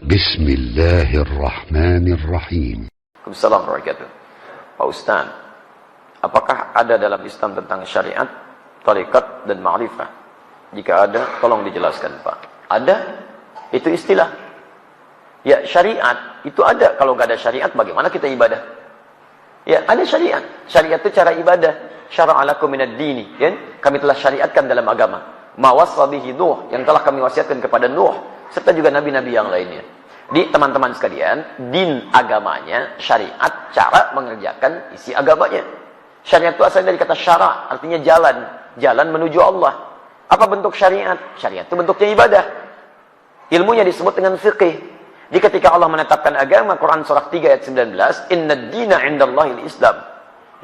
Bismillahirrahmanirrahim. Assalamualaikum warahmatullahi wabarakatuh. Pak Ustaz, apakah ada dalam Islam tentang syariat, tarikat, dan ma'rifah? Jika ada, tolong dijelaskan Pak. Ada, itu istilah. Ya, syariat itu ada. Kalau nggak ada syariat, bagaimana kita ibadah? Ya, ada syariat. Syariat itu cara ibadah. Syara'a lakum minad dini, kan? Kami telah syariatkan dalam agama. Ma wassa bihi Nuh, yang telah kami wasiatkan kepada Nuh, serta juga nabi-nabi yang lainnya. Di teman-teman sekalian, din agamanya, syariat, cara mengerjakan isi agamanya. Syariat itu asalnya dari kata syara', artinya jalan. Jalan menuju Allah. Apa bentuk syariat? Syariat itu bentuknya ibadah. Ilmunya disebut dengan fiqih. Jadi ketika Allah menetapkan agama, Quran surah 3 ayat 19, Inna dina indallahil Islam.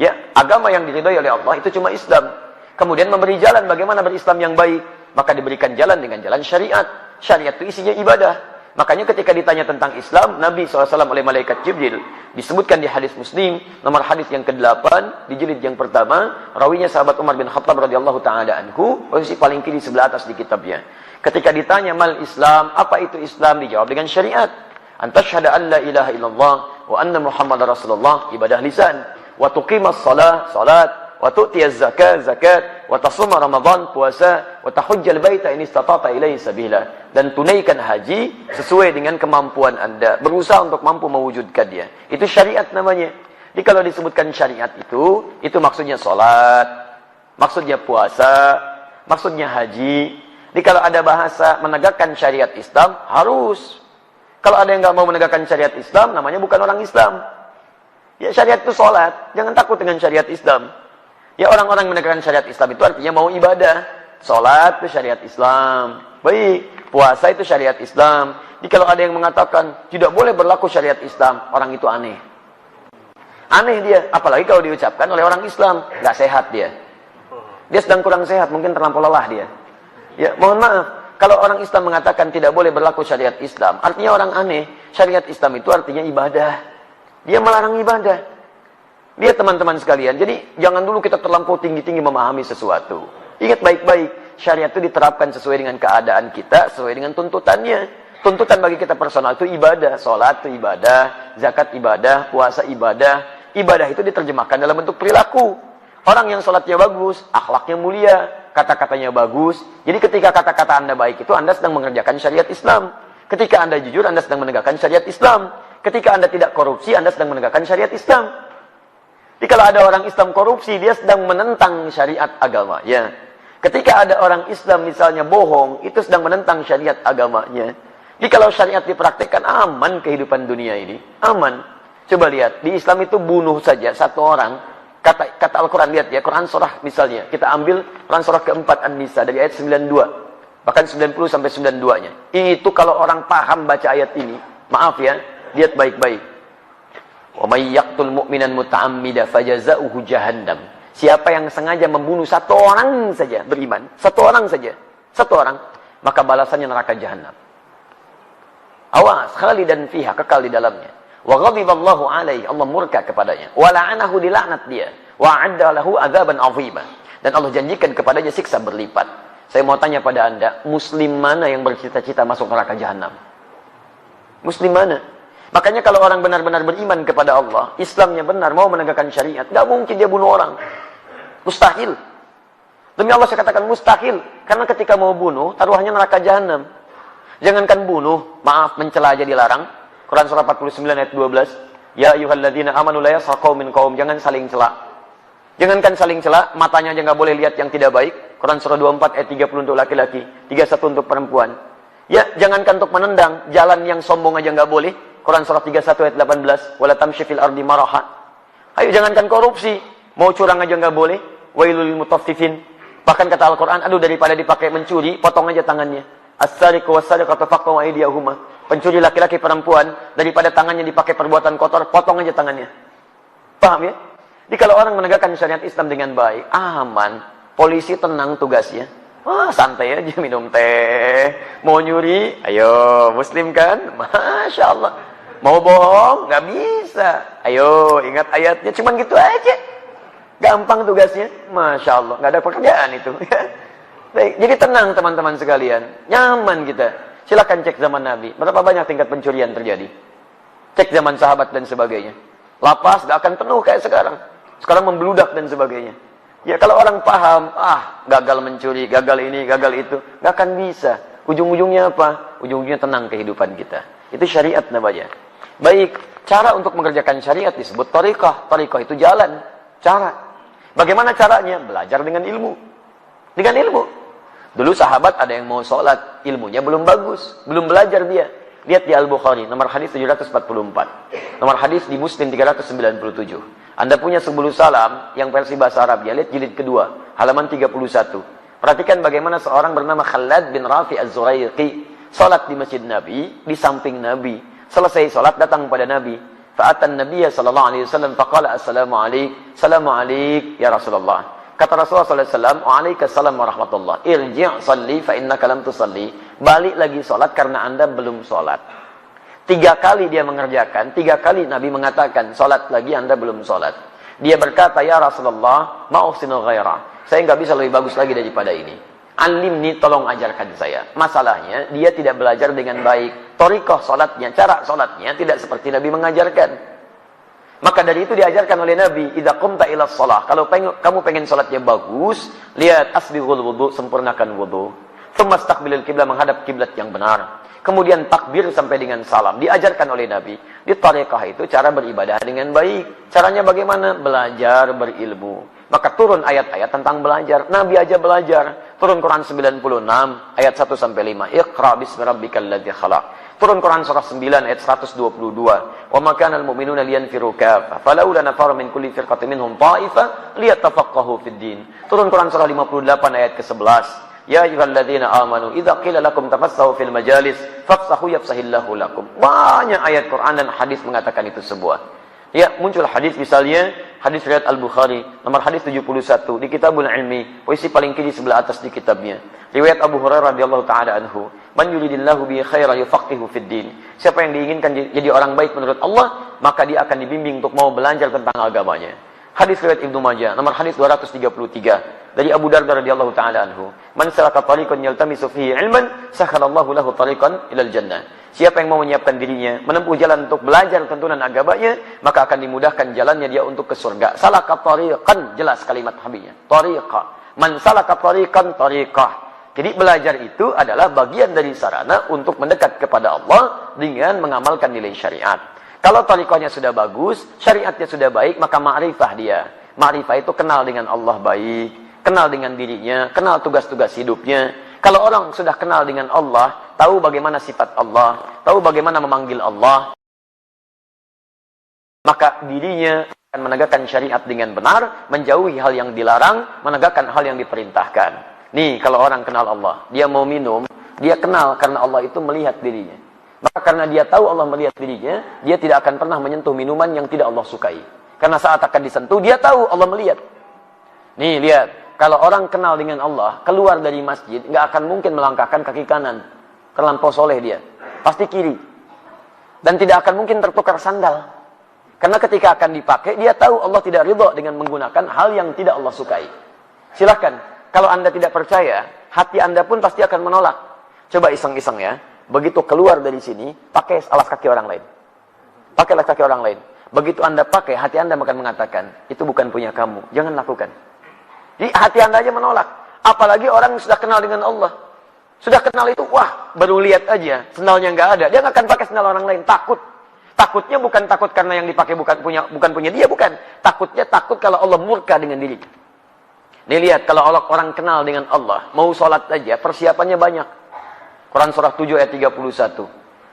Ya, agama yang diridhai oleh Allah itu cuma Islam. Kemudian memberi jalan bagaimana berislam yang baik. Maka diberikan jalan dengan jalan syariat. Syariat itu isinya ibadah. Makanya ketika ditanya tentang Islam, Nabi SAW oleh malaikat Jibril, disebutkan di hadis Muslim, nomor hadis yang ke-8, di jilid yang pertama, rawinya sahabat Umar bin Khattab radhiyallahu ta'ala anhu, posisi paling kiri sebelah atas di kitabnya. Ketika ditanya mal Islam, apa itu Islam? Dijawab dengan syariat. Antashhada an la ilaha illallah wa anna Muhammadar Rasulullah, ibadah lisan. Wa tuqimas salat, wa tu'tiyaz zakat, zakat, wa tasuma Ramadan, puasa, wa tahujjal baita in istata'ta ilaihi sabila, dan tunaikan haji sesuai dengan kemampuan Anda, berusaha untuk mampu mewujudkan dia. Itu syariat namanya. Jadi kalau disebutkan syariat itu maksudnya salat, maksudnya puasa, maksudnya haji. Jadi kalau ada bahasa menegakkan syariat Islam, harus. Kalau ada yang nggak mau menegakkan syariat Islam, namanya bukan orang Islam. Ya, syariat itu sholat. Jangan takut dengan syariat Islam. Ya, orang-orang menegakkan syariat Islam itu artinya mau ibadah. Sholat itu syariat Islam. Baik. Puasa itu syariat Islam. Jadi kalau ada yang mengatakan tidak boleh berlaku syariat Islam, orang itu aneh. Aneh dia. Apalagi kalau diucapkan oleh orang Islam. Nggak sehat dia. Dia sedang kurang sehat. Mungkin terlampau lelah dia. Ya, mohon maaf. Kalau orang Islam mengatakan tidak boleh berlaku syariat Islam, artinya orang aneh. Syariat Islam itu artinya ibadah. Dia melarang ibadah. Dia teman-teman sekalian. Jadi jangan dulu kita terlampau tinggi-tinggi memahami sesuatu. Ingat baik-baik. Syariat itu diterapkan sesuai dengan keadaan kita, sesuai dengan tuntutannya. Tuntutan bagi kita personal itu ibadah. Sholat itu ibadah. Zakat ibadah. Puasa ibadah. Ibadah itu diterjemahkan dalam bentuk perilaku. Orang yang sholatnya bagus, akhlaknya mulia, kata-katanya bagus. Jadi ketika kata-kata Anda baik itu Anda sedang mengerjakan syariat Islam. Ketika Anda jujur, Anda sedang menegakkan syariat Islam. Ketika Anda tidak korupsi, Anda sedang menegakkan syariat Islam. Jadi kalau ada orang Islam korupsi, dia sedang menentang syariat agama. Ya. Ketika ada orang Islam misalnya bohong, itu sedang menentang syariat agamanya. Jadi kalau syariat dipraktikkan, aman kehidupan dunia ini. Aman. Coba lihat, di Islam itu bunuh saja satu orang. Kata Al-Quran, lihat ya, Quran surah misalnya. Kita ambil Quran surah keempat An-Nisa dari ayat 92. Bahkan 90 sampai 92-nya. Itu kalau orang paham baca ayat ini, maaf ya, lihat baik-baik. Wa may yaqtul mu'minan muta'ammida fajaza'uhu jahannam. Siapa yang sengaja membunuh satu orang saja beriman, satu orang saja, satu orang, maka balasannya neraka jahanam. Awas, khalidan fiha, kekal di dalamnya. Wa ghadiballahu alaihi, Allah murka kepadanya. Wa la'anahu, dilaknat dia. Wa 'adda lahu 'adzaban 'azima. Dan Allah janjikan kepadanya siksa berlipat. Saya mau tanya pada Anda, muslim mana yang bercita-cita masuk neraka jahanam? Muslim mana? Makanya kalau orang benar-benar beriman kepada Allah, Islamnya benar, mau menegakkan syariat, nggak mungkin dia bunuh orang. Mustahil. Demi Allah saya katakan mustahil. Karena ketika mau bunuh, taruhannya neraka jahanam. Jangankan bunuh, maaf, mencela aja dilarang. Quran surah 49 ayat 12. Ya ayyuhalladzina amanu la yaskhar qaumin qaum. Jangan saling cela. Jangankan saling cela, matanya aja nggak boleh lihat yang tidak baik. Quran surah 24 ayat 30 untuk laki-laki, 31 untuk perempuan. Ya, jangankan untuk menendang, jalan yang sombong aja nggak boleh. Quran surah 31 ayat 18. Wala tamshi fil ardi maraha. Ayo jangankan korupsi, mau curang aja nggak boleh. Wailul lil mutaffifin. Bahkan kata Al-Qur'an, aduh daripada dipakai mencuri, potong aja tangannya. As-sariqu was-sariqatu faqtu aydiyahuma. Pencuri laki-laki perempuan, daripada tangannya dipakai perbuatan kotor, potong aja tangannya. Paham ya? Jadi kalau orang menegakkan syariat Islam dengan baik, aman, polisi tenang tugasnya. Wah, santai aja minum teh. Mau nyuri, ayo, muslim kan? Masya Allah. Mau bohong, nggak bisa. Ayo, ingat ayatnya, cuman gitu aja. Gampang tugasnya, Masya Allah. Nggak ada pekerjaan itu. Baik, jadi tenang teman-teman sekalian. Nyaman kita. Silakan cek zaman Nabi. Berapa banyak tingkat pencurian terjadi? Cek zaman sahabat dan sebagainya. Lapas gak akan penuh kayak sekarang. Sekarang membeludak dan sebagainya. Ya kalau orang paham, gagal mencuri, gagal ini, gagal itu, gak akan bisa. Ujung-ujungnya apa? Ujung-ujungnya tenang kehidupan kita. Itu syariat namanya. Baik, cara untuk mengerjakan syariat disebut thariqah. Thariqah itu jalan, cara. Bagaimana caranya? Belajar dengan ilmu. Dengan ilmu. Dulu sahabat ada yang mau sholat, ilmunya belum bagus, belum belajar dia. Lihat di Al-Bukhari, nomor hadis 744. Nomor hadis di Muslim 397. Anda punya 10 salam yang versi bahasa Arab, ya lihat jilid kedua, halaman 31. Perhatikan bagaimana seorang bernama Khalad bin Rafi Az-Zuraiqi salat di masjid Nabi, di samping Nabi. Selesai salat datang pada Nabi. Fa'atan Nabiyya sallallahu alaihi wasallam faqala assalamu alayk, salamu alayk ya Rasulullah. Kata Rasulullah sallallahu alaihi wasallam, "Waalaikumsalam warahmatullah. Irji' salli fa innaka lam tusalli." Balik lagi salat karena Anda belum salat. 3 kali dia mengerjakan, 3 kali Nabi mengatakan, "Salat lagi, Anda belum salat." Dia berkata, "Ya Rasulullah, ma uhsinu ghaira." Saya enggak bisa lebih bagus lagi daripada ini. Alimni, tolong ajarkan saya. Masalahnya, dia tidak belajar dengan baik. Thariqah salatnya, cara salatnya tidak seperti Nabi mengajarkan. Maka dari itu diajarkan oleh Nabi, idza qumta ila shalah, kalau kamu pengen salatnya bagus, lihat asbighul wudu, sempurnakan wudu. Tsumma istaqbilil qiblah, menghadap kiblat yang benar. Kemudian takbir sampai dengan salam. Diajarkan oleh Nabi. Di thariqah itu cara beribadah dengan baik. Caranya bagaimana? Belajar berilmu. Maka turun ayat-ayat tentang belajar. Nabi aja belajar. Turun Quran 96 ayat 1 sampai 5. Iqra bismi rabbikal ladzi khalaq. Turun Quran surah 9 ayat 122. Wa ma kana al-mu'minuna liyanfiru kaffah. Falaula nafara min kulli firqatin minhum ta'ifah liyatafaqahu fid din. Turun Quran surah 58 ayat ke-11. Ya ayyuhalladzina amanu idza qila lakum tafassahu fil majalis fafsahu yafsahillahu lakum. Banyak ayat Quran dan hadis mengatakan itu semua. Ya, muncul hadis misalnya hadis riwayat Al-Bukhari nomor hadis 71 di Kitabul Ilmi, posisi paling kiri sebelah atas di kitabnya. Riwayat Abu Hurairah radhiyallahu taala anhu, "Man yuridillahu bihi khairan yufaqihu fid din." Siapa yang diinginkan jadi orang baik menurut Allah, maka dia akan dibimbing untuk mau belajar tentang agamanya. Hadis riwayat Ibnu Majah nomor hadis 233 dari Abu Darda radhiyallahu taala anhu, "Man salaka tariqan yaltamisu fihi ilman, sakhalallahu lahu tariqan ilal jannah." Siapa yang mau menyiapkan dirinya menempuh jalan untuk belajar tuntunan agamanya, maka akan dimudahkan jalannya dia untuk ke surga. Salaka tariqan, jelas kalimat habibnya. Tariqa. Man salaka tariqan tariqah. Jadi belajar itu adalah bagian dari sarana untuk mendekat kepada Allah dengan mengamalkan nilai syariat. Kalau tariqahnya sudah bagus, syariatnya sudah baik, maka ma'rifah dia. Ma'rifah itu kenal dengan Allah baik, kenal dengan dirinya, kenal tugas-tugas hidupnya. Kalau orang sudah kenal dengan Allah, tahu bagaimana sifat Allah, tahu bagaimana memanggil Allah, maka dirinya akan menegakkan syariat dengan benar, menjauhi hal yang dilarang, menegakkan hal yang diperintahkan. Nih, kalau orang kenal Allah, dia mau minum, dia kenal karena Allah itu melihat dirinya. Maka karena dia tahu Allah melihat dirinya, dia tidak akan pernah menyentuh minuman yang tidak Allah sukai. Karena saat akan disentuh, dia tahu Allah melihat. Nih, lihat. Kalau orang kenal dengan Allah, keluar dari masjid, nggak akan mungkin melangkahkan kaki kanan. Terlampau soleh dia. Pasti kiri. Dan tidak akan mungkin tertukar sandal. Karena ketika akan dipakai, dia tahu Allah tidak ridha dengan menggunakan hal yang tidak Allah sukai. Silahkan. Kalau Anda tidak percaya, hati Anda pun pasti akan menolak. Coba iseng-iseng ya. Begitu keluar dari sini, pakai alas kaki orang lain. Pakai alas kaki orang lain. Begitu Anda pakai, hati Anda akan mengatakan, itu bukan punya kamu. Jangan lakukan. Jadi hati Anda aja menolak. Apalagi orang yang sudah kenal dengan Allah. Sudah kenal itu, wah, baru lihat aja. Sendalnya nggak ada. Dia nggak akan pakai sendal orang lain. Takut. Takutnya bukan takut karena yang dipakai bukan punya dia, bukan. Takutnya takut kalau Allah murka dengan diri. Nih lihat, kalau orang kenal dengan Allah, mau sholat aja, persiapannya banyak. Quran surah 7 ayat 31.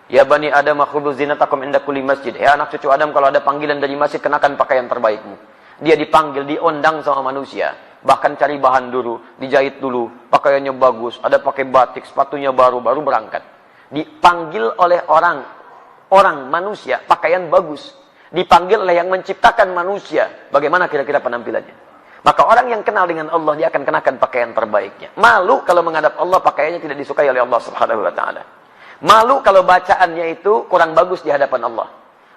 Ya bani Adam khudhu zinatakum inda kulli masjid. Ya anak cucu Adam, kalau ada panggilan dari masjid, kenakan pakaian terbaikmu. Dia dipanggil, diundang sama manusia. Bahkan cari bahan dulu, dijahit dulu, pakaiannya bagus, ada pakai batik, sepatunya baru berangkat. Dipanggil oleh orang manusia, pakaian bagus. Dipanggil oleh yang menciptakan manusia. Bagaimana kira-kira penampilannya? Maka orang yang kenal dengan Allah, dia akan kenakan pakaian terbaiknya. Malu kalau menghadap Allah, pakaiannya tidak disukai oleh Allah Subhanahu wa ta'ala. Malu kalau bacaannya itu kurang bagus di hadapan Allah.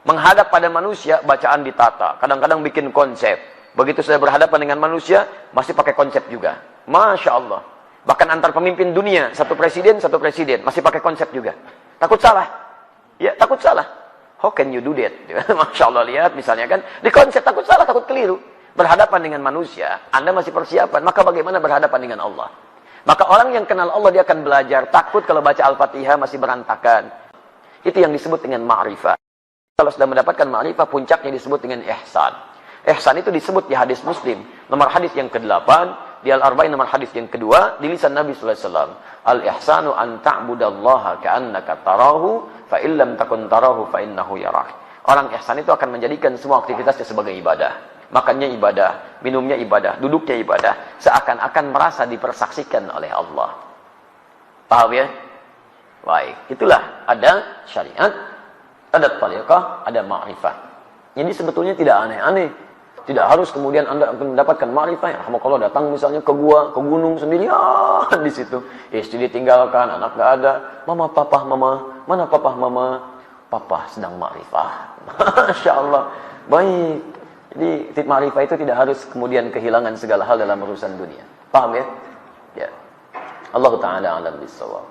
Menghadap pada manusia, bacaan ditata. Kadang-kadang bikin konsep. Begitu sudah berhadapan dengan manusia, masih pakai konsep juga. Masya Allah. Bahkan antar pemimpin dunia, satu presiden, masih pakai konsep juga. Takut salah. Ya, takut salah. How can you do that? Masya Allah, lihat misalnya kan, di konsep takut salah, takut keliru. Berhadapan dengan manusia, Anda masih persiapan, maka bagaimana berhadapan dengan Allah? Maka orang yang kenal Allah, dia akan belajar. Takut kalau baca Al-Fatihah masih berantakan. Itu yang disebut dengan ma'rifah. Kalau sudah mendapatkan ma'rifah, puncaknya disebut dengan ihsan. Ihsan itu disebut di hadis Muslim. Nomor hadis yang ke-8, di Al-Arba'in nomor hadis yang kedua, di lisan Nabi SAW. Al-ihsanu an ta'budallaha ka'annaka tarahu, fa'illam takun tarahu fa'innahu yarak. Orang ihsan itu akan menjadikan semua aktivitasnya sebagai ibadah. Makannya ibadah, minumnya ibadah, duduknya ibadah. Seakan-akan merasa dipersaksikan oleh Allah. Paham ya? Baik, itulah ada syariat, ada tariqah, ada ma'rifah. Jadi sebetulnya tidak aneh-aneh. Tidak harus kemudian Anda mendapatkan ma'rifah. Ya, rahmatullah datang misalnya ke gua, ke gunung sendirian di situ. Istri ditinggalkan, anak enggak ada. Mama, papa, mama. Mana papa, mama? Papa sedang ma'rifah. Masya Allah. Baik. Jadi ma'rifah itu tidak harus kemudian kehilangan segala hal dalam urusan dunia. Paham ya? Ya. Allah Ta'ala alam bisawab.